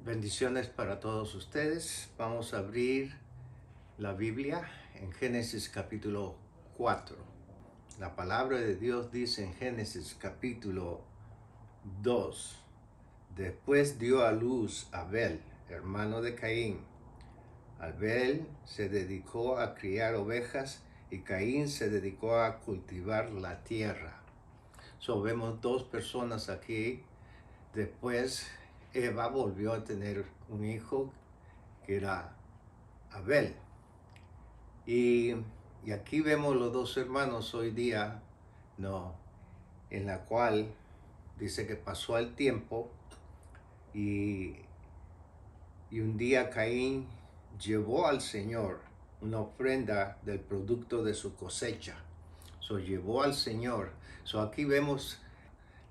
Bendiciones para todos ustedes. Vamos a abrir la Biblia en Génesis capítulo 4. La palabra de Dios dice en Génesis capítulo 2: Después dio a luz Abel, hermano de Caín. Abel se dedicó a criar ovejas y Caín se dedicó a cultivar la tierra. Vemos dos personas aquí. Después Eva volvió a tener un hijo que era Abel. Y aquí vemos los dos hermanos hoy día, ¿no? En la cual dice que pasó el tiempo y un día Caín llevó al Señor una ofrenda del producto de su cosecha. Llevó al Señor. Aquí vemos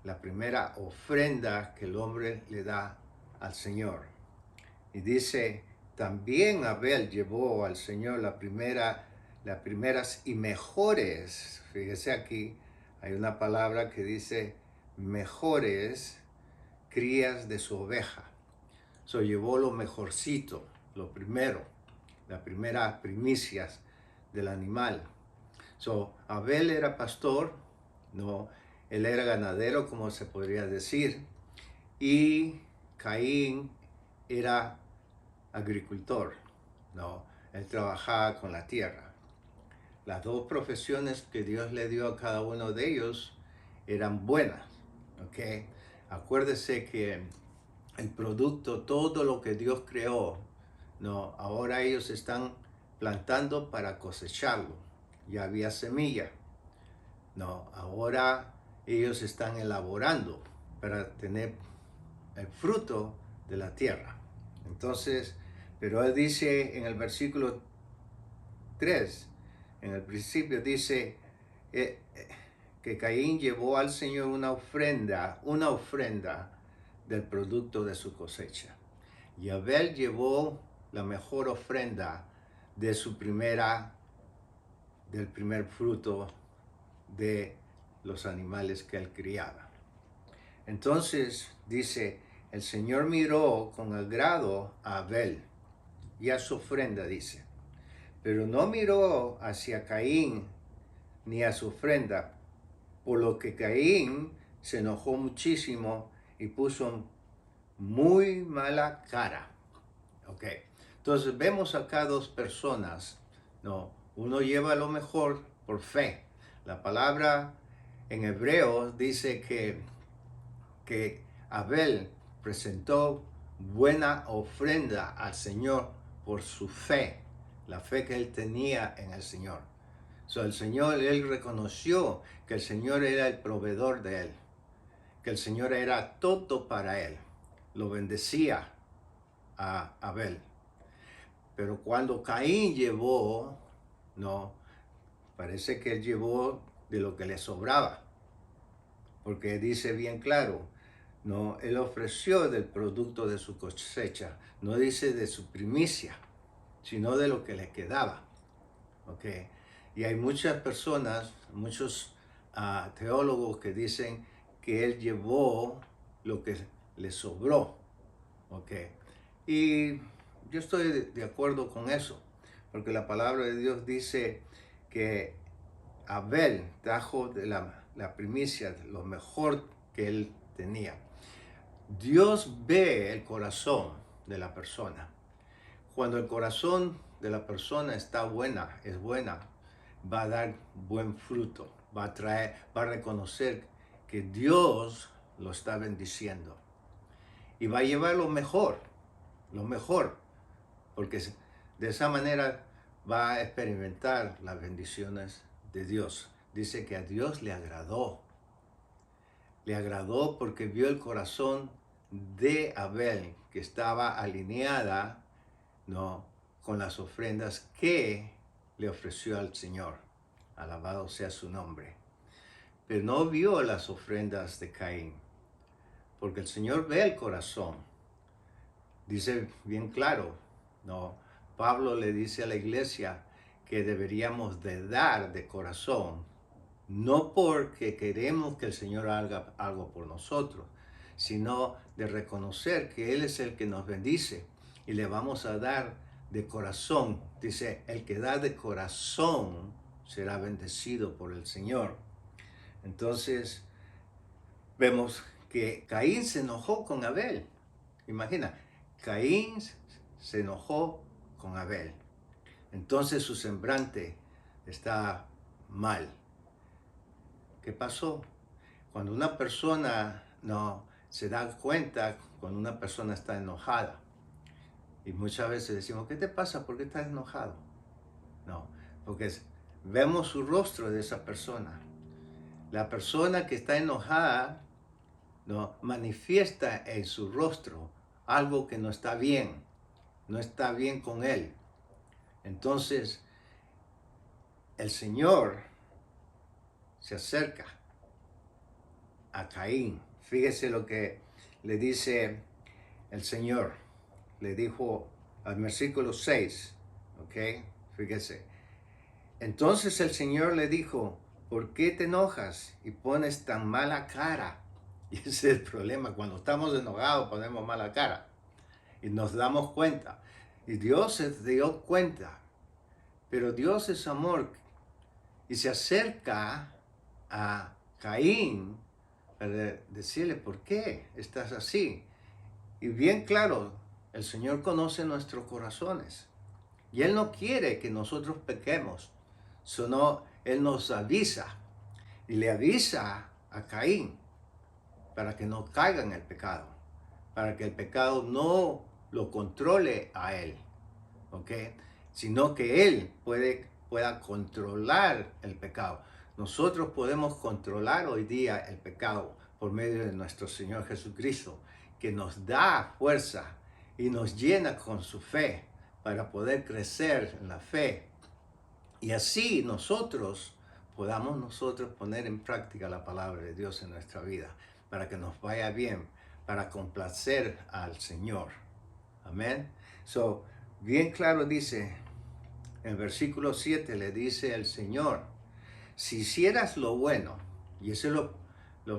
la primera ofrenda que el hombre le da al Señor. Y dice, también Abel llevó al Señor las primeras y mejores. Fíjese aquí, hay una palabra que dice mejores crías de su oveja. Llevó lo mejorcito, lo primero, las primeras primicias del animal. Abel era pastor, no, él era ganadero, como se podría decir, y Caín era agricultor, ¿no? Él trabajaba con la tierra. Las dos profesiones que Dios le dio a cada uno de ellos eran buenas, ¿ok? Acuérdese que el producto, todo lo que Dios creó, ¿no? Ahora ellos están plantando para cosecharlo. Ya había semilla, ¿no? Ahora ellos están elaborando para tener el fruto de la tierra. Entonces, pero él dice en el versículo 3, en el principio dice que Caín llevó al Señor una ofrenda del producto de su cosecha. Y Abel llevó la mejor ofrenda del primer fruto de los animales que él criaba. Entonces dice, el Señor miró con agrado a Abel y a su ofrenda, dice, pero no miró hacia Caín ni a su ofrenda, por lo que Caín se enojó muchísimo y puso muy mala cara. Ok, entonces vemos acá dos personas, ¿no? Uno lleva lo mejor por fe. La palabra en hebreo dice que Abel presentó buena ofrenda al Señor por su fe, la fe que él tenía en el Señor. El Señor, él reconoció que el Señor era el proveedor de él, que el Señor era todo para él. Lo bendecía a Abel. Pero cuando Caín llevó, no, parece que él llevó de lo que le sobraba, porque dice bien claro, no, él ofreció del producto de su cosecha, no dice de su primicia, sino de lo que le quedaba. Okay. Y hay muchas personas, muchos teólogos que dicen que él llevó lo que le sobró. Okay. Y yo estoy de acuerdo con eso, porque la palabra de Dios dice que Abel trajo de la primicia, lo mejor que él tenía. Dios ve el corazón de la persona. Cuando el corazón de la persona es buena, va a dar buen fruto, va a reconocer que Dios lo está bendiciendo y va a llevar lo mejor, porque de esa manera va a experimentar las bendiciones de Dios. Dice que a Dios le agradó porque vio el corazón de Abel, que estaba alineada, ¿no?, con las ofrendas que le ofreció al Señor. Alabado sea su nombre. Pero no vio las ofrendas de Caín, porque el Señor ve el corazón. Dice bien claro, ¿no? Pablo le dice a la iglesia que deberíamos de dar de corazón, no porque queremos que el Señor haga algo por nosotros, sino de reconocer que Él es el que nos bendice y le vamos a dar de corazón. Dice, el que da de corazón será bendecido por el Señor. Entonces, vemos que Caín se enojó con Abel. Imagina, Caín se enojó con Abel. Entonces su semblante está mal. ¿Qué pasó? Cuando una persona no se da cuenta, cuando una persona está enojada, y muchas veces decimos, ¿qué te pasa? ¿Por qué estás enojado? No, porque vemos su rostro de esa persona. La persona que está enojada no manifiesta en su rostro algo que no está bien con él. Entonces, el Señor se acerca a Caín. Fíjese lo que le dice el Señor. Le dijo al versículo 6, ¿ok? Fíjese. Entonces el Señor le dijo, ¿por qué te enojas y pones tan mala cara? Y ese es el problema, cuando estamos enojados ponemos mala cara y nos damos cuenta. Y Dios se dio cuenta, pero Dios es amor y se acerca a Caín para decirle, ¿por qué estás así? Y bien claro, el Señor conoce nuestros corazones y Él no quiere que nosotros pequemos, sino Él nos avisa y le avisa a Caín para que no caiga en el pecado, para que el pecado no lo controle a él, ¿ok? Sino que él pueda controlar el pecado. Nosotros podemos controlar hoy día el pecado por medio de nuestro Señor Jesucristo, que nos da fuerza y nos llena con su fe para poder crecer en la fe. Y así podamos nosotros poner en práctica la palabra de Dios en nuestra vida, para que nos vaya bien, para complacer al Señor. Amén. Bien claro dice, en el versículo 7 le dice el Señor, si hicieras lo bueno, y eso es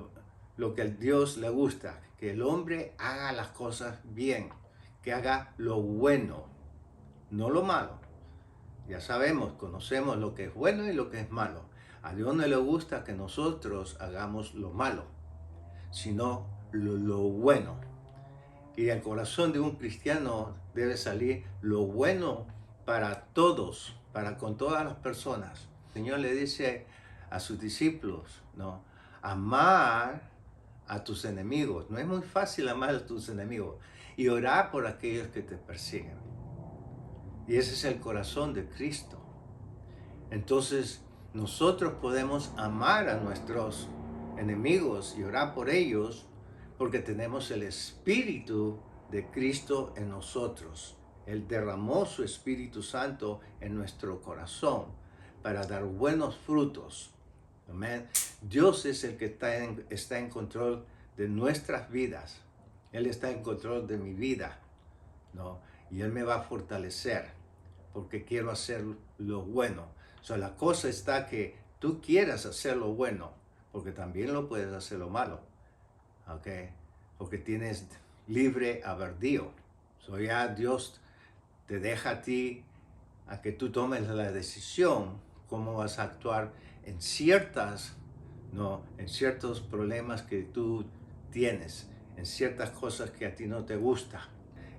lo que a Dios le gusta, que el hombre haga las cosas bien, que haga lo bueno, no lo malo. Ya sabemos, conocemos lo que es bueno y lo que es malo. A Dios no le gusta que nosotros hagamos lo malo, sino lo bueno. Y del corazón de un cristiano debe salir lo bueno para todos, para con todas las personas. El Señor le dice a sus discípulos, ¿no? Amar a tus enemigos. No es muy fácil amar a tus enemigos. Y orar por aquellos que te persiguen. Y ese es el corazón de Cristo. Entonces, nosotros podemos amar a nuestros enemigos y orar por ellos porque tenemos el Espíritu de Cristo en nosotros. Él derramó su Espíritu Santo en nuestro corazón para dar buenos frutos. Amén. Dios es el que está en control de nuestras vidas. Él está en control de mi vida, ¿no? Y Él me va a fortalecer porque quiero hacer lo bueno. La cosa está que tú quieras hacer lo bueno, porque también lo puedes hacer lo malo, ¿ok? Porque tienes libre albedrío. Ya Dios te deja a ti a que tú tomes la decisión cómo vas a actuar en en ciertos problemas que tú tienes, en ciertas cosas que a ti no te gusta.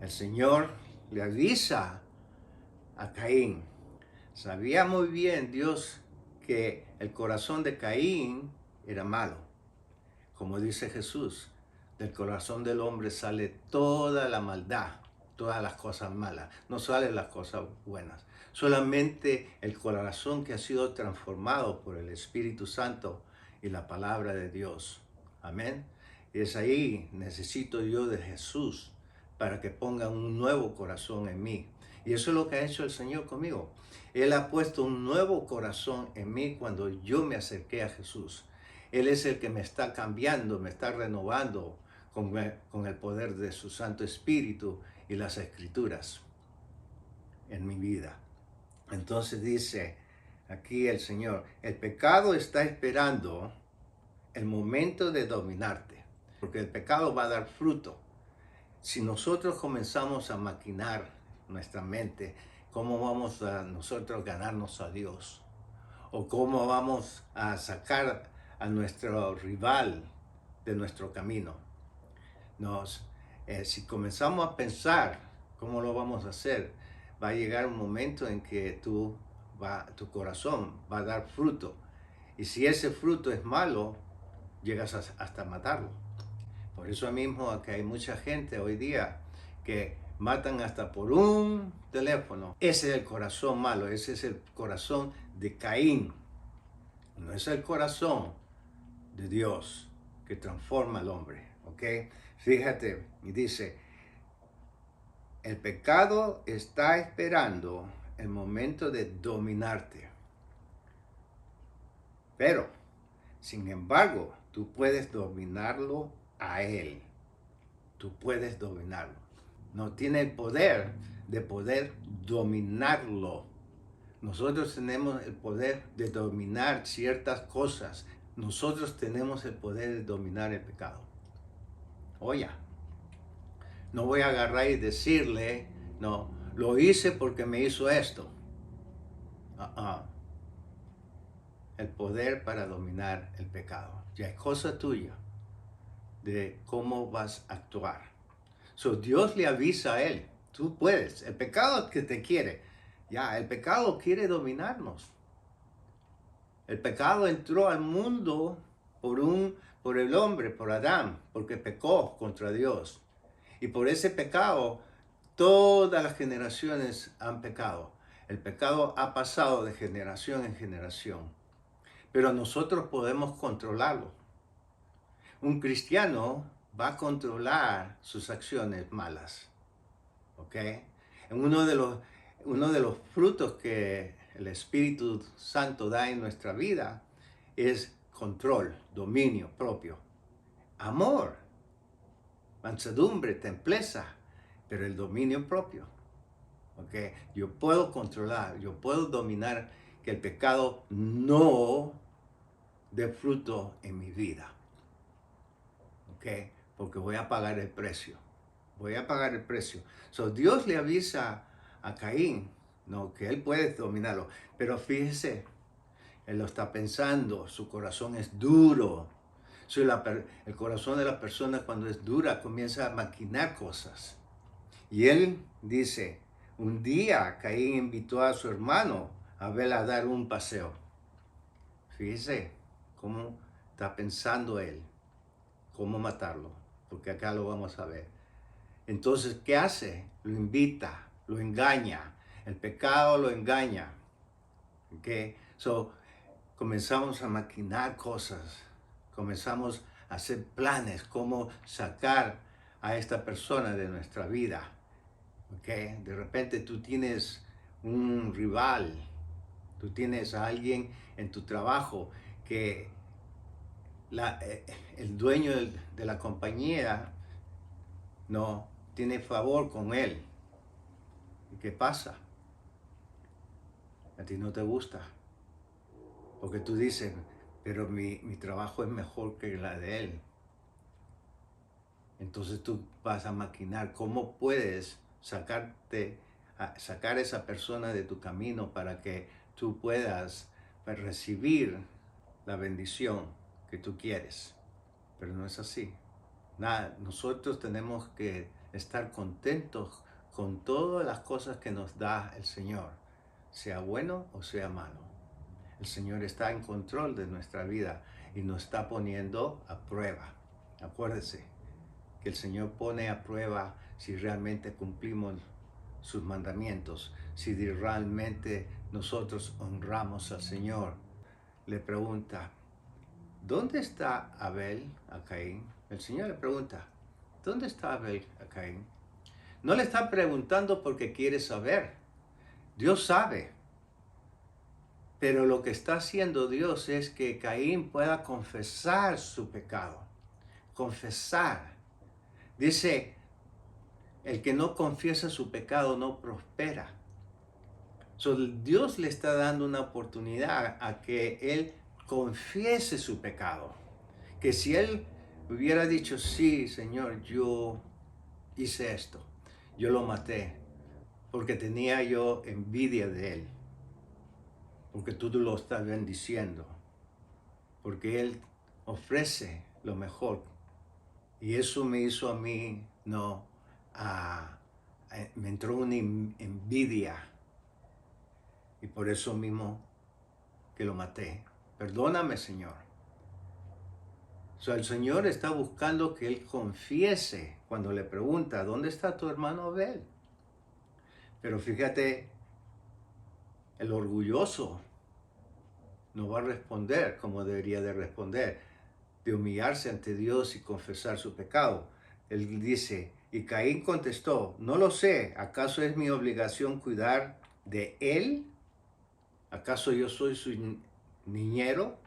El Señor le avisa a Caín. Sabía muy bien Dios que el corazón de Caín era malo. Como dice Jesús, del corazón del hombre sale toda la maldad, todas las cosas malas. No salen las cosas buenas. Solamente el corazón que ha sido transformado por el Espíritu Santo y la palabra de Dios. Amén. Y es ahí, necesito yo de Jesús para que ponga un nuevo corazón en mí. Y eso es lo que ha hecho el Señor conmigo. Él ha puesto un nuevo corazón en mí cuando yo me acerqué a Jesús. Él es el que me está cambiando, me está renovando con el poder de su Santo Espíritu y las Escrituras en mi vida. Entonces dice aquí el Señor, el pecado está esperando el momento de dominarte. porque el pecado va a dar fruto. Si nosotros comenzamos a maquinar nuestra mente, ¿cómo vamos a nosotros ganarnos a Dios? ¿O cómo vamos a sacar a nuestro rival de nuestro camino? Si comenzamos a pensar cómo lo vamos a hacer, va a llegar un momento en que tu corazón va a dar fruto. Y si ese fruto es malo, llegas hasta matarlo. Por eso mismo que hay mucha gente hoy día que matan hasta por un teléfono. Ese es el corazón malo, ese es el corazón de Caín. No es el corazón de Dios que transforma al hombre, ¿ok? Fíjate, y dice, el pecado está esperando el momento de dominarte. Pero, sin embargo, tú puedes dominarlo a él. Tú puedes dominarlo. No tiene el poder de poder dominarlo. Nosotros tenemos el poder de dominar ciertas cosas. Nosotros tenemos el poder de dominar el pecado. Oye, no voy a agarrar y decirle, no, lo hice porque me hizo esto. El poder para dominar el pecado. Ya es cosa tuya de cómo vas a actuar. Dios le avisa a él, tú puedes. El pecado que te quiere, el pecado quiere dominarnos. El pecado entró al mundo por el hombre, por Adán, porque pecó contra Dios. Y por ese pecado, todas las generaciones han pecado. El pecado ha pasado de generación en generación. Pero nosotros podemos controlarlo. Un cristiano va a controlar sus acciones malas. ¿Ok? Uno de los frutos que el Espíritu Santo da en nuestra vida es control, dominio propio, amor, mansedumbre, templeza, pero el dominio propio. ¿Ok? Yo puedo controlar, yo puedo dominar que el pecado no dé fruto en mi vida. ¿Ok? Porque voy a pagar el precio. Voy a pagar el precio. Dios le avisa a Caín, no, que él puede dominarlo. Pero fíjese, él lo está pensando, su corazón es duro. El corazón de la persona cuando es dura comienza a maquinar cosas. Y él dice, un día Caín invitó a su hermano Abel a dar un paseo. Fíjese cómo está pensando él, cómo matarlo, porque acá lo vamos a ver. Entonces, ¿qué hace? Lo invita, lo engaña. El pecado lo engaña. ¿Okay? Comenzamos a maquinar cosas. Comenzamos a hacer planes, cómo sacar a esta persona de nuestra vida. ¿Okay? De repente tú tienes un rival. Tú tienes a alguien en tu trabajo que el dueño de la compañía no tiene favor con él. ¿Y qué pasa? A ti no te gusta. Porque tú dices, pero mi trabajo es mejor que la de él. Entonces tú vas a maquinar cómo puedes sacar a esa persona de tu camino para que tú puedas recibir la bendición que tú quieres. Pero no es así. Nosotros tenemos que estar contentos con todas las cosas que nos da el Señor, sea bueno o sea malo. El Señor está en control de nuestra vida y nos está poniendo a prueba. Acuérdese que el Señor pone a prueba si realmente cumplimos sus mandamientos, si realmente nosotros honramos al Señor. Le pregunta, ¿dónde está Abel a Caín? El Señor le pregunta, ¿dónde está Abel a Caín? No le está preguntando porque quiere saber. Dios sabe. Pero lo que está haciendo Dios es que Caín pueda confesar su pecado. Confesar. Dice, el que no confiesa su pecado no prospera. Dios le está dando una oportunidad a que él confiese su pecado. Que si él hubiera dicho, sí, Señor, yo hice esto, yo lo maté, porque tenía yo envidia de él, porque tú lo estás bendiciendo, porque él ofrece lo mejor. Y eso me hizo a mí, no, me entró una envidia, y por eso mismo que lo maté. Perdóname, Señor. O sea, el Señor está buscando que él confiese cuando le pregunta, ¿dónde está tu hermano Abel? Pero fíjate, el orgulloso no va a responder como debería de responder, de humillarse ante Dios y confesar su pecado. Él dice, y Caín contestó, no lo sé, ¿acaso es mi obligación cuidar de él? ¿Acaso yo soy su niñero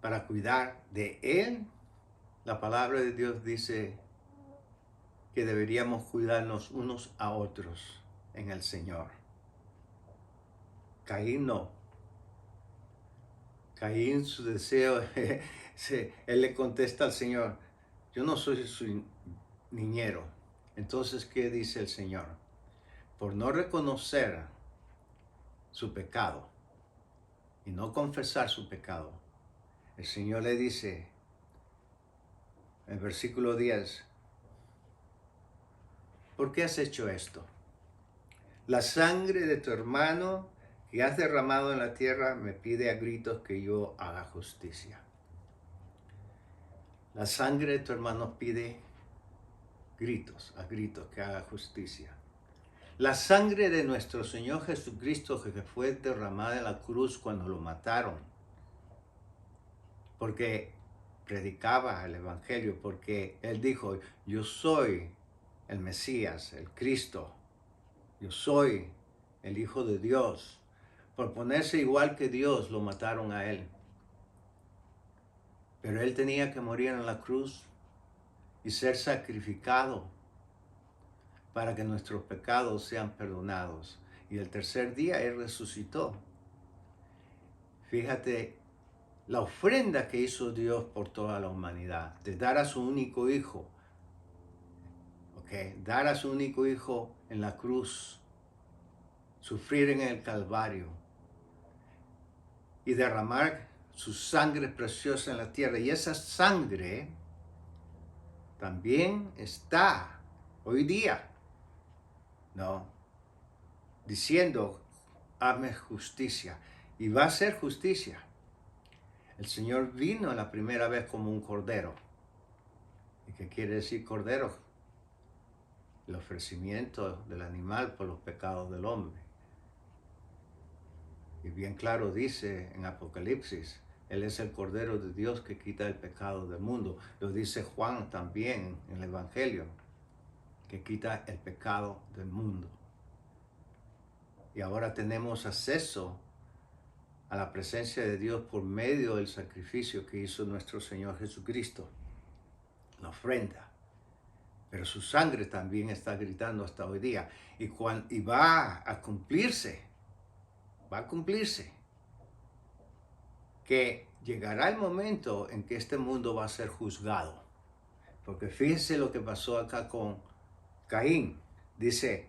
para cuidar de él? La palabra de Dios dice que deberíamos cuidarnos unos a otros en el Señor. Caín no. Caín, su deseo, él le contesta al Señor, yo no soy su niñero. Entonces, ¿qué dice el Señor? Por no reconocer su pecado y no confesar su pecado, el Señor le dice, en el versículo 10, ¿por qué has hecho esto? La sangre de tu hermano que has derramado en la tierra me pide a gritos que yo haga justicia. La sangre de tu hermano pide a gritos que haga justicia. La sangre de nuestro Señor Jesucristo que fue derramada en la cruz cuando lo mataron, porque predicaba el Evangelio, porque Él dijo, yo soy el Mesías, el Cristo, yo soy el Hijo de Dios. Por ponerse igual que Dios, lo mataron a Él. Pero Él tenía que morir en la cruz y ser sacrificado para que nuestros pecados sean perdonados. Y el tercer día Él resucitó. Fíjate la ofrenda que hizo Dios por toda la humanidad, de dar a su único hijo, dar a su único hijo en la cruz, sufrir en el Calvario y derramar su sangre preciosa en la tierra. Y esa sangre también está hoy día, ¿no? Diciendo, hazme justicia. Y va a ser justicia. El Señor vino la primera vez como un cordero. ¿Y qué quiere decir cordero? El ofrecimiento del animal por los pecados del hombre. Y bien claro dice en Apocalipsis, Él es el Cordero de Dios que quita el pecado del mundo. Lo dice Juan también en el Evangelio, que quita el pecado del mundo. Y ahora tenemos acceso a la presencia de Dios por medio del sacrificio que hizo nuestro Señor Jesucristo, la ofrenda. Pero su sangre también está gritando hasta hoy día. Y va a cumplirse, que llegará el momento en que este mundo va a ser juzgado. Porque fíjense lo que pasó acá con Caín. Dice,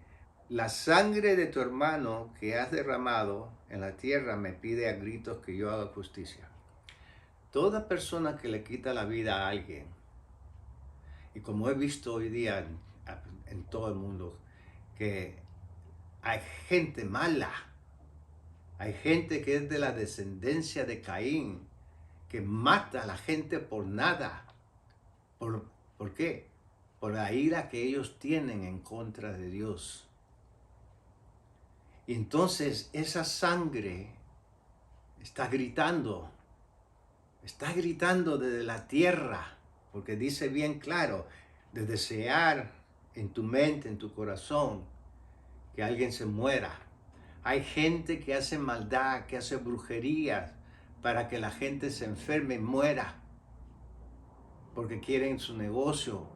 la sangre de tu hermano que has derramado en la tierra me pide a gritos que yo haga justicia. Toda persona que le quita la vida a alguien, y como he visto hoy día en todo el mundo, que hay gente mala, hay gente que es de la descendencia de Caín, que mata a la gente por nada. ¿Por qué? Por la ira que ellos tienen en contra de Dios. Y entonces esa sangre está gritando desde la tierra, porque dice bien claro, de desear en tu mente, en tu corazón, que alguien se muera. Hay gente que hace maldad, que hace brujerías para que la gente se enferme y muera, porque quieren su negocio,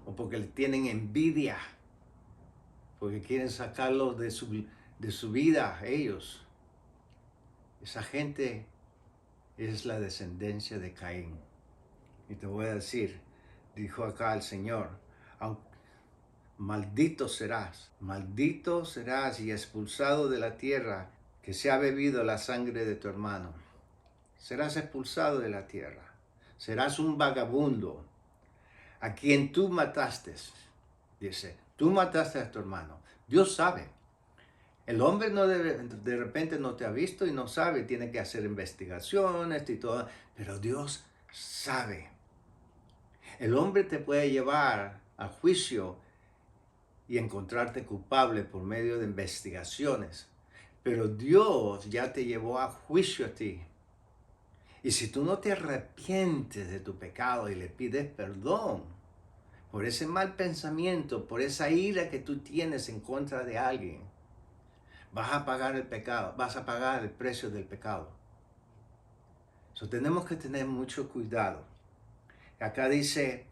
o porque le tienen envidia, porque quieren sacarlos de su vida ellos. Esa gente es la descendencia de Caín. Y te voy a decir, dijo acá el Señor, maldito serás y expulsado de la tierra, que se ha bebido la sangre de tu hermano. Serás expulsado de la tierra. Serás un vagabundo a quien tú mataste. Dice, tú mataste a tu hermano. Dios sabe. El hombre no de repente no te ha visto y no sabe, tiene que hacer investigaciones y todo, pero Dios sabe. El hombre te puede llevar a juicio y encontrarte culpable por medio de investigaciones, pero Dios ya te llevó a juicio a ti. Y si tú no te arrepientes de tu pecado y le pides perdón por ese mal pensamiento, por esa ira que tú tienes en contra de alguien, vas a pagar el pecado, vas a pagar el precio del pecado. Tenemos que tener mucho cuidado. Acá dice,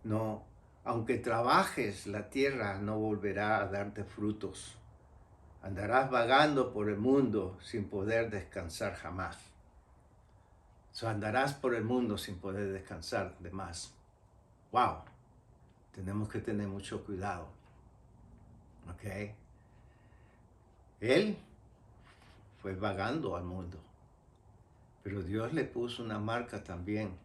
no, aunque trabajes, la tierra no volverá a darte frutos. Andarás vagando por el mundo sin poder descansar jamás. Andarás por el mundo sin poder descansar de más. Wow. Tenemos que tener mucho cuidado. ¿Ok? Él fue vagando al mundo. Pero Dios le puso una marca también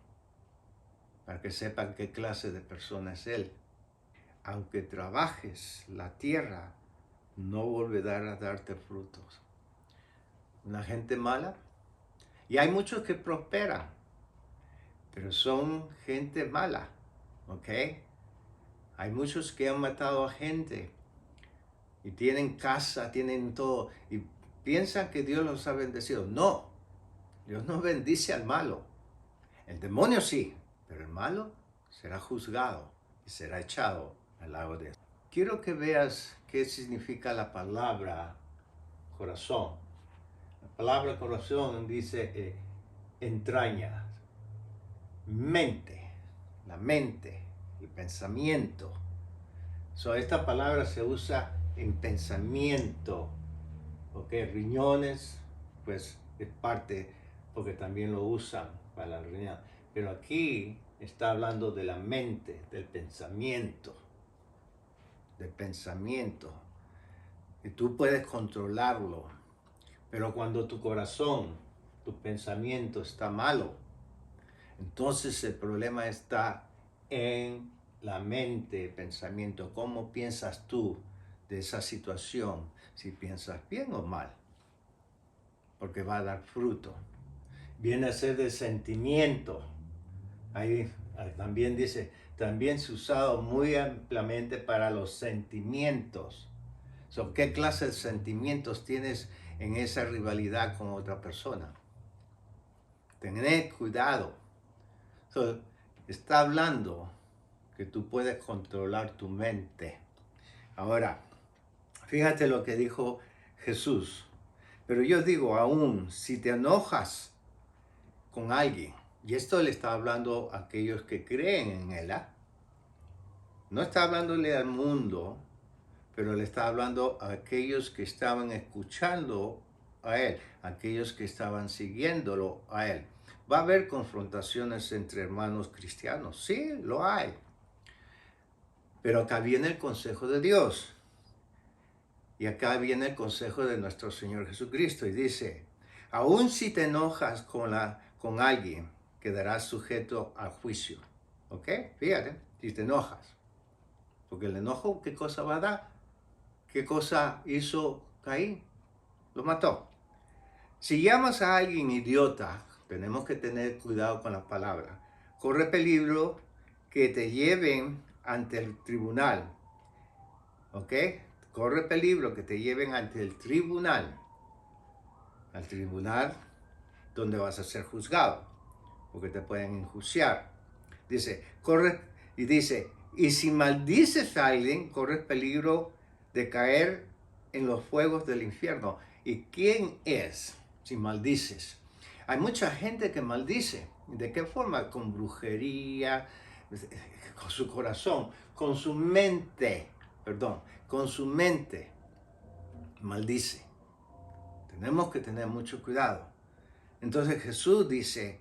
para que sepan qué clase de persona es Él. Aunque trabajes, la tierra no volverá a darte frutos. Una gente mala. Y hay muchos que prosperan, pero son gente mala. ¿Ok? Hay muchos que han matado a gente y tienen casa, tienen todo y piensan que Dios los ha bendecido. No, Dios no bendice al malo. El demonio sí, pero el malo será juzgado y será echado al lago de... Quiero que veas qué significa la palabra corazón. La palabra corazón dice entrañas, mente, la mente, el pensamiento. Esta palabra se usa en pensamiento, porque riñones, pues es parte, porque también lo usan para la riñón. Pero aquí está hablando de la mente, del pensamiento. Y tú puedes controlarlo. Pero cuando tu corazón, tu pensamiento está malo, entonces el problema está en la mente, pensamiento. ¿Cómo piensas tú de esa situación? Si piensas bien o mal. Porque va a dar fruto. Viene a ser de sentimiento. Ahí también dice, también se ha usado muy ampliamente para los sentimientos. ¿Qué clase de sentimientos tienes en esa rivalidad con otra persona? Tened cuidado. Está hablando que tú puedes controlar tu mente. Ahora, fíjate lo que dijo Jesús. Pero yo digo, aún si te enojas con alguien, y esto le está hablando a aquellos que creen en Él, no está hablándole al mundo, pero le está hablando a aquellos que estaban escuchando a Él, aquellos que estaban siguiéndolo a Él. ¿Va a haber confrontaciones entre hermanos cristianos? Sí, lo hay. Pero acá viene el consejo de Dios. Y acá viene el consejo de nuestro Señor Jesucristo. Y dice, aun si te enojas con alguien, quedarás sujeto al juicio. ¿Ok? Fíjate, si te enojas. Porque el enojo, ¿qué cosa va a dar? ¿Qué cosa hizo Caín? Lo mató. Si llamas a alguien idiota, tenemos que tener cuidado con las palabras. Corre peligro que te lleven ante el tribunal. ¿Ok? Corre peligro que te lleven ante el tribunal. Al tribunal donde vas a ser juzgado. Porque te pueden enjuiciar. Dice, y si maldices a alguien, corres peligro de caer en los fuegos del infierno. ¿Y quién es si maldices? Hay mucha gente que maldice. ¿De qué forma? Con brujería, con su corazón, con su mente, con su mente maldice. Tenemos que tener mucho cuidado. Entonces Jesús dice,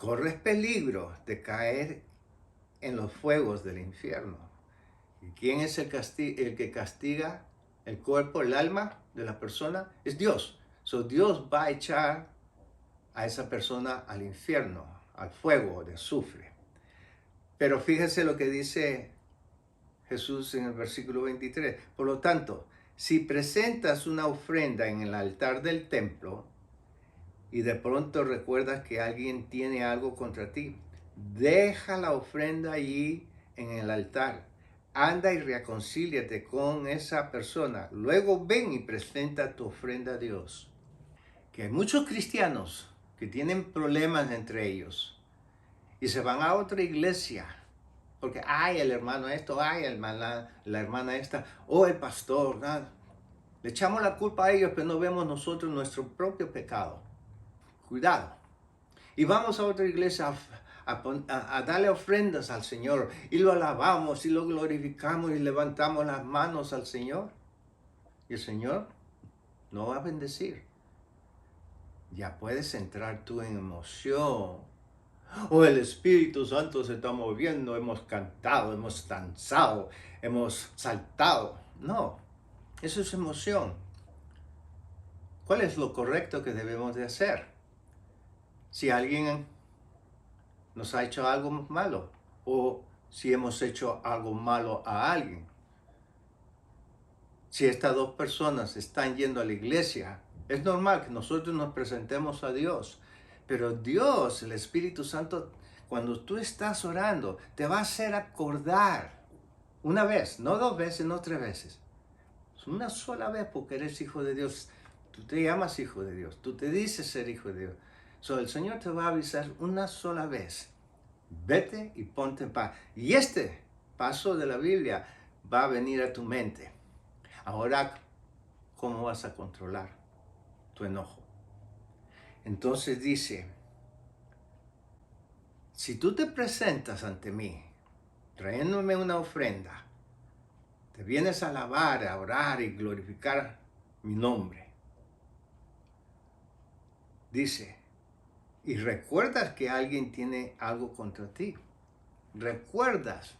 corres peligro de caer en los fuegos del infierno. ¿Y quién es el que castiga el cuerpo, el alma de la persona? Es Dios. So Dios va a echar a esa persona al infierno, al fuego de azufre. Pero fíjese lo que dice Jesús en el versículo 23. Por lo tanto, si presentas una ofrenda en el altar del templo y de pronto recuerdas que alguien tiene algo contra ti, deja la ofrenda allí en el altar. Anda y reconcíliate con esa persona. Luego ven y presenta tu ofrenda a Dios. Que hay muchos cristianos que tienen problemas entre ellos y se van a otra iglesia porque hay el hermano esto, hay la hermana esta, o el pastor, nada. Le echamos la culpa a ellos, pero no vemos nosotros nuestro propio pecado. Cuidado. Y vamos a otra iglesia a darle ofrendas al Señor y lo alabamos y lo glorificamos y levantamos las manos al Señor. Y el Señor no va a bendecir. Ya puedes entrar tú en emoción. Oh, el Espíritu Santo se está moviendo, hemos cantado, hemos danzado, hemos saltado. No, eso es emoción. ¿Cuál es lo correcto que debemos de hacer? Si alguien nos ha hecho algo malo o si hemos hecho algo malo a alguien. Si estas dos personas están yendo a la iglesia, es normal que nosotros nos presentemos a Dios. Pero Dios, el Espíritu Santo, cuando tú estás orando, te va a hacer acordar una vez, no dos veces, no tres veces. Es una sola vez porque eres hijo de Dios. Tú te llamas hijo de Dios. Tú te dices ser hijo de Dios. El Señor te va a avisar una sola vez. Vete y ponte en paz. Y este paso de la Biblia va a venir a tu mente. Ahora, ¿cómo vas a controlar tu enojo? Entonces dice, si tú te presentas ante mí, trayéndome una ofrenda, te vienes a alabar, a orar y glorificar mi nombre. Dice, y recuerdas que alguien tiene algo contra ti. Recuerdas.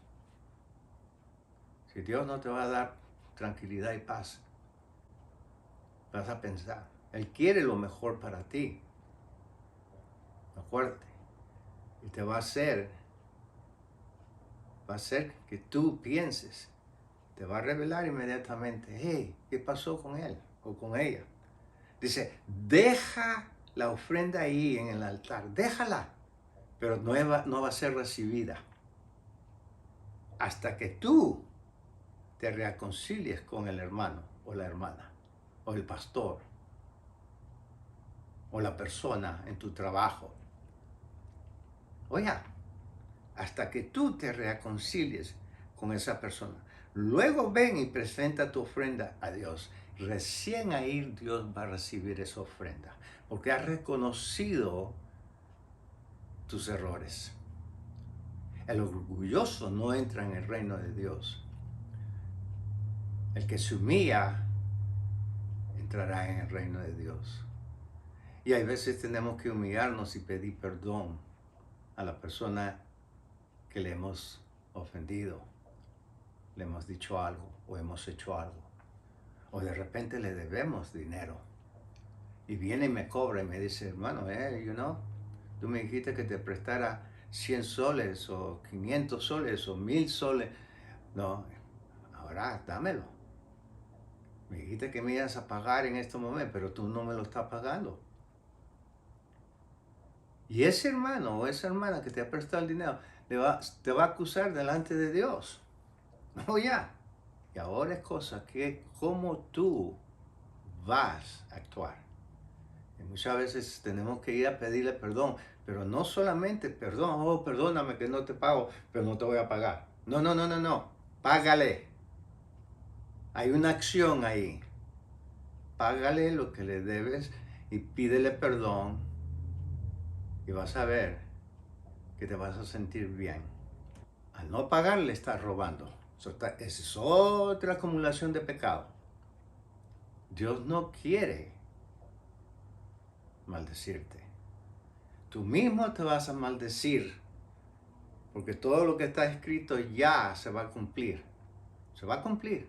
Si Dios no te va a dar tranquilidad y paz, vas a pensar, Él quiere lo mejor para ti. Acuérdate. Y te va a hacer que tú pienses. Te va a revelar inmediatamente, hey, ¿qué pasó con él o con ella? Dice, deja la ofrenda ahí en el altar, déjala, pero no va a ser recibida hasta que tú te reconcilies con el hermano o la hermana, o el pastor, o la persona en tu trabajo. Oye, hasta que tú te reconcilies con esa persona. Luego ven y presenta tu ofrenda a Dios. Recién ahí Dios va a recibir esa ofrenda, porque has reconocido tus errores. El orgulloso no entra en el reino de Dios. El que se humilla entrará en el reino de Dios. Y hay veces tenemos que humillarnos y pedir perdón a la persona que le hemos ofendido, le hemos dicho algo o hemos hecho algo. O de repente le debemos dinero. Y viene y me cobra y me dice, hermano, tú me dijiste que te prestara 100 soles o 500 soles o 1000 soles. No, ahora dámelo. Me dijiste que me ibas a pagar en este momento, pero tú no me lo estás pagando. Y ese hermano o esa hermana que te ha prestado el dinero te va a acusar delante de Dios. No, ya. Y ahora es cosa que cómo tú vas a actuar. Y muchas veces tenemos que ir a pedirle perdón, pero no solamente perdón, oh, perdóname que no te pago, pero no te voy a pagar. No, no, no, no, no. Págale. Hay una acción ahí. Págale lo que le debes y pídele perdón y vas a ver que te vas a sentir bien. Al no pagarle estás robando. Esa es otra acumulación de pecado. Dios no quiere maldecirte. Tú mismo te vas a maldecir, porque todo lo que está escrito ya se va a cumplir. Se va a cumplir.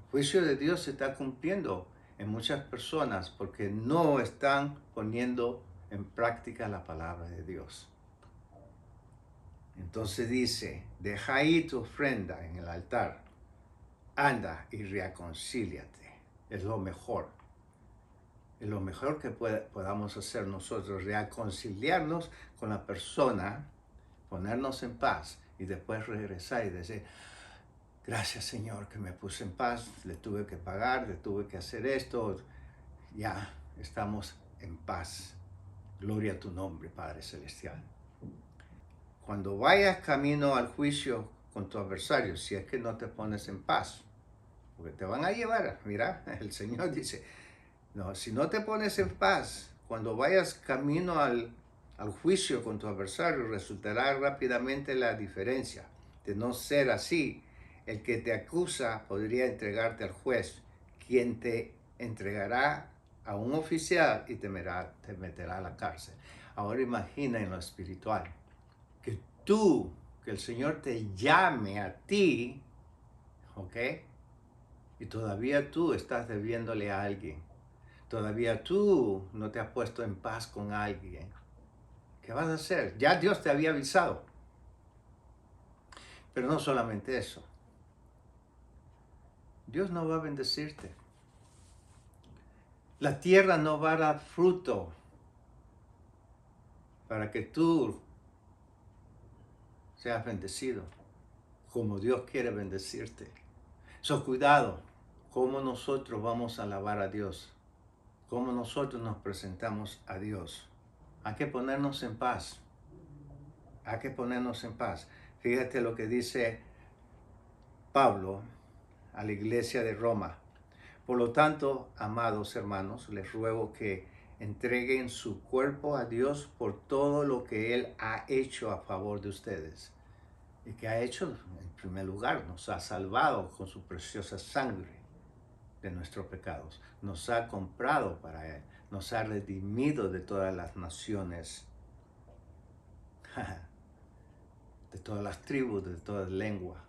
El juicio de Dios se está cumpliendo en muchas personas porque no están poniendo en práctica la palabra de Dios. Entonces dice, deja ahí tu ofrenda en el altar, anda y reconcíliate. Es lo mejor. Es lo mejor que podamos hacer nosotros, reconciliarnos con la persona, ponernos en paz y después regresar y decir, gracias Señor que me puse en paz, le tuve que pagar, le tuve que hacer esto, ya estamos en paz. Gloria a tu nombre, Padre Celestial. Cuando vayas camino al juicio con tu adversario, si es que no te pones en paz, porque te van a llevar, mira, el Señor dice, no, si no te pones en paz, cuando vayas camino al juicio con tu adversario, resultará rápidamente la diferencia. De no ser así, el que te acusa podría entregarte al juez, quien te entregará a un oficial y te meterá a la cárcel. Ahora imagina en lo espiritual, que el Señor te llame a ti, ¿ok? Y todavía tú estás debiéndole a alguien. Todavía tú no te has puesto en paz con alguien. ¿Qué vas a hacer? Ya Dios te había avisado. Pero no solamente eso. Dios no va a bendecirte. La tierra no va a dar fruto para que tú seas bendecido como Dios quiere bendecirte. So, cuidado, cómo nosotros vamos a alabar a Dios, cómo nosotros nos presentamos a Dios. Hay que ponernos en paz. Hay que ponernos en paz. Fíjate lo que dice Pablo a la iglesia de Roma. Por lo tanto, amados hermanos, les ruego que entreguen su cuerpo a Dios por todo lo que Él ha hecho a favor de ustedes. Y que ha hecho, en primer lugar, nos ha salvado con su preciosa sangre de nuestros pecados. Nos ha comprado para Él. Nos ha redimido de todas las naciones, de todas las tribus, de todas las lenguas.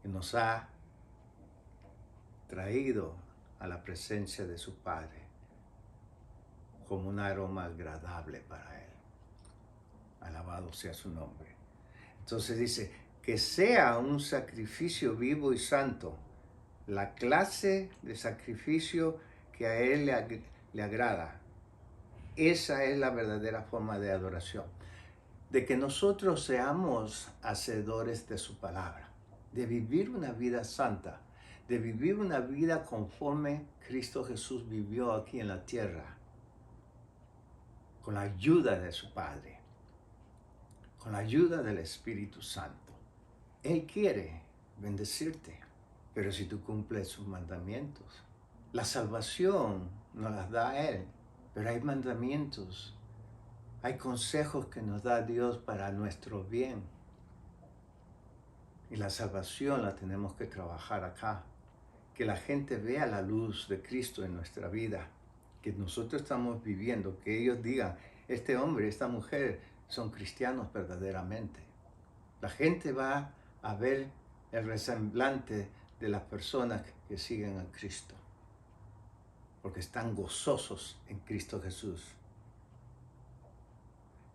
Y nos ha traído a la presencia de su Padre como un aroma agradable para Él. Alabado sea su nombre. Entonces dice, que sea un sacrificio vivo y santo, la clase de sacrificio que a Él le agrada. Esa es la verdadera forma de adoración. De que nosotros seamos hacedores de su palabra, de vivir una vida santa, de vivir una vida conforme Cristo Jesús vivió aquí en la tierra, con la ayuda de su Padre, con la ayuda del Espíritu Santo. Él quiere bendecirte, pero si tú cumples sus mandamientos, la salvación nos la da Él, pero hay mandamientos, hay consejos que nos da Dios para nuestro bien. Y la salvación la tenemos que trabajar acá. Que la gente vea la luz de Cristo en nuestra vida, que nosotros estamos viviendo, que ellos digan, este hombre, esta mujer son cristianos verdaderamente. La gente va a ver el resemblante de las personas que siguen a Cristo, porque están gozosos en Cristo Jesús.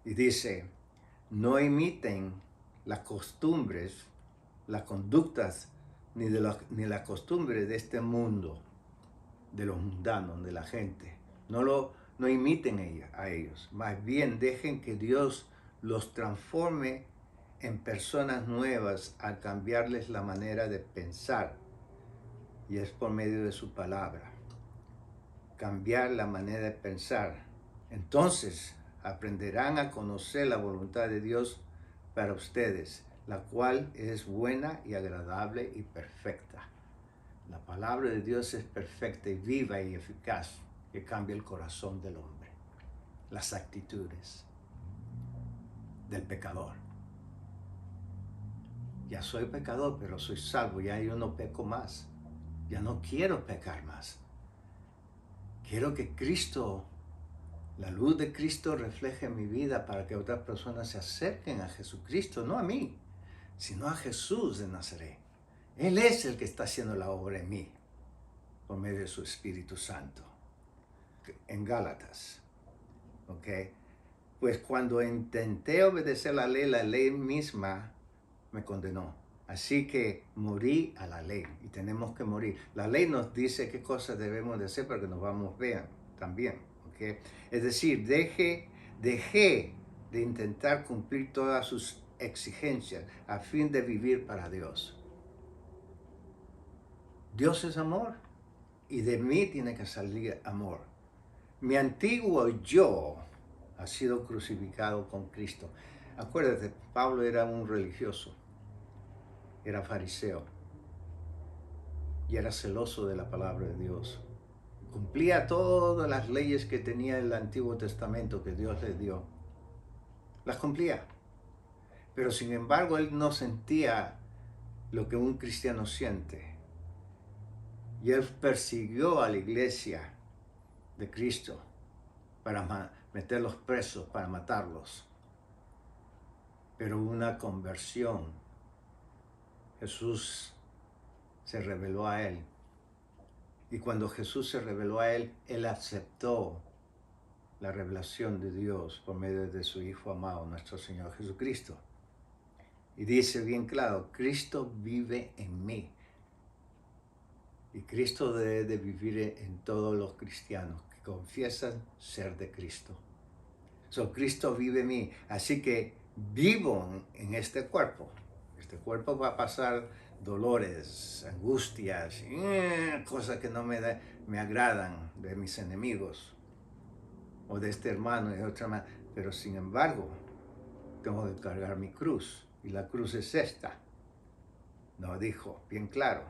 Y dice, no imiten las costumbres, las conductas, ni la costumbre de este mundo, de los mundanos, de la gente. No imiten a ellos, más bien dejen que Dios los transforme en personas nuevas al cambiarles la manera de pensar. Y es por medio de su palabra. Cambiar la manera de pensar. Entonces aprenderán a conocer la voluntad de Dios para ustedes, la cual es buena y agradable y perfecta. La palabra de Dios es perfecta y viva y eficaz, que cambia el corazón del hombre, las actitudes del pecador. Ya soy pecador, pero soy salvo, ya yo no peco más, ya no quiero pecar más. Quiero que Cristo La luz de Cristo refleja en mi vida para que otras personas se acerquen a Jesucristo, no a mí, sino a Jesús de Nazaret. Él es el que está haciendo la obra en mí, por medio de su Espíritu Santo. En Gálatas, ¿ok? Pues cuando intenté obedecer la ley misma me condenó. Así que morí a la ley y tenemos que morir. La ley nos dice qué cosas debemos de hacer para que nos vamos bien también, ¿ok? Es decir, dejé de intentar cumplir todas sus exigencias a fin de vivir para Dios. Dios es amor y de mí tiene que salir amor. Mi antiguo yo ha sido crucificado con Cristo. Acuérdate, Pablo era un religioso, era fariseo y era celoso de la palabra de Dios. Cumplía todas las leyes que tenía el Antiguo Testamento que Dios le dio. Las cumplía. Pero sin embargo, él no sentía lo que un cristiano siente. Y él persiguió a la iglesia de Cristo para meterlos presos, para matarlos. Pero una conversión. Jesús se reveló a él. Y cuando Jesús se reveló a él, él aceptó la revelación de Dios por medio de su Hijo amado, nuestro Señor Jesucristo. Y dice bien claro, Cristo vive en mí. Y Cristo debe de vivir en todos los cristianos que confiesan ser de Cristo. Cristo vive en mí. Así que vivo en este cuerpo. Este cuerpo va a pasar dolores, angustias, cosas que no me agradan de mis enemigos o de este hermano y de otra hermana. Pero sin embargo, tengo que cargar mi cruz. Y la cruz es esta. Nos dijo bien claro.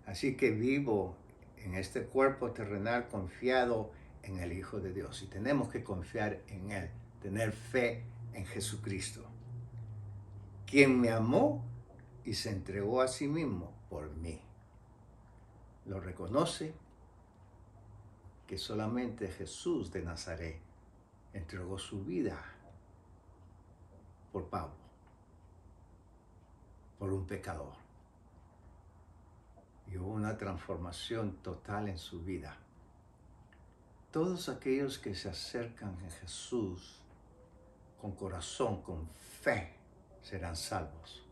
Así que vivo en este cuerpo terrenal confiado en el Hijo de Dios. Y tenemos que confiar en Él, tener fe en Jesucristo, quien me amó y se entregó a sí mismo por mí. Lo reconoce que solamente Jesús de Nazaret entregó su vida por Pablo, por un pecador. Y hubo una transformación total en su vida. Todos aquellos que se acercan a Jesús con corazón, con fe, serán salvos.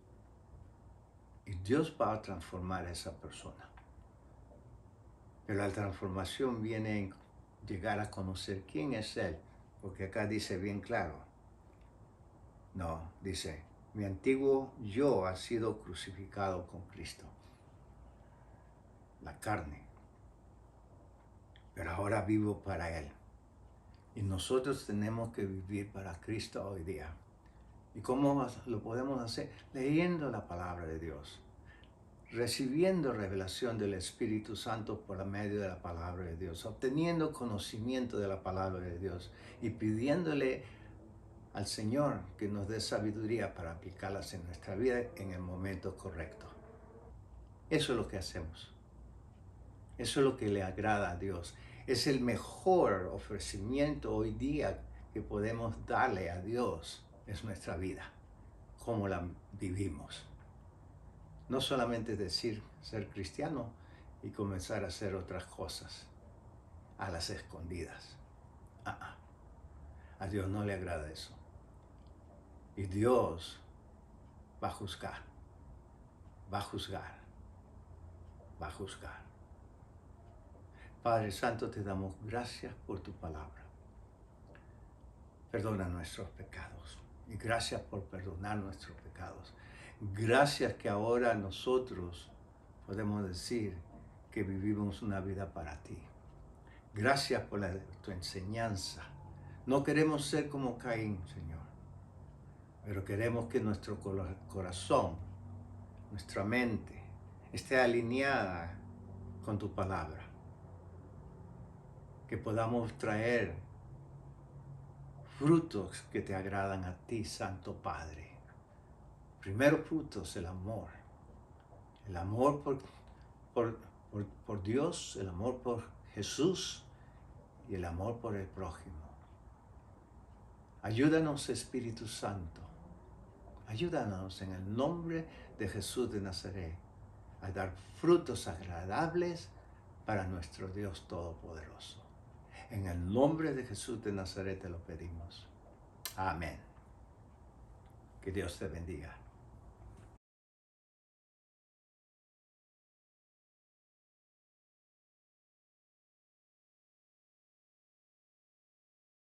Y Dios va a transformar a esa persona. Pero la transformación viene en llegar a conocer quién es Él. Porque acá dice bien claro. No, dice, mi antiguo yo ha sido crucificado con Cristo. La carne. Pero ahora vivo para Él. Y nosotros tenemos que vivir para Cristo hoy día. ¿Y cómo lo podemos hacer? Leyendo la palabra de Dios, recibiendo revelación del Espíritu Santo por medio de la palabra de Dios, obteniendo conocimiento de la palabra de Dios y pidiéndole al Señor que nos dé sabiduría para aplicarlas en nuestra vida en el momento correcto. Eso es lo que hacemos. Eso es lo que le agrada a Dios. Es el mejor ofrecimiento hoy día que podemos darle a Dios. Es nuestra vida, cómo la vivimos. No solamente decir ser cristiano y comenzar a hacer otras cosas a las escondidas. A Dios no le agrada eso. Y Dios va a juzgar, va a juzgar, va a juzgar. Padre Santo, te damos gracias por tu palabra. Perdona nuestros pecados. Y gracias por perdonar nuestros pecados. Gracias que ahora nosotros podemos decir que vivimos una vida para ti. Gracias por tu enseñanza. No queremos ser como Caín, Señor, pero queremos que nuestro corazón, nuestra mente, esté alineada con tu palabra. Que podamos traer frutos que te agradan a ti, Santo Padre. Primero frutos, el amor. El amor por Dios, el amor por Jesús y el amor por el prójimo. Ayúdanos, Espíritu Santo. Ayúdanos en el nombre de Jesús de Nazaret a dar frutos agradables para nuestro Dios Todopoderoso. En el nombre de Jesús de Nazaret te lo pedimos. Amén. Que Dios te bendiga.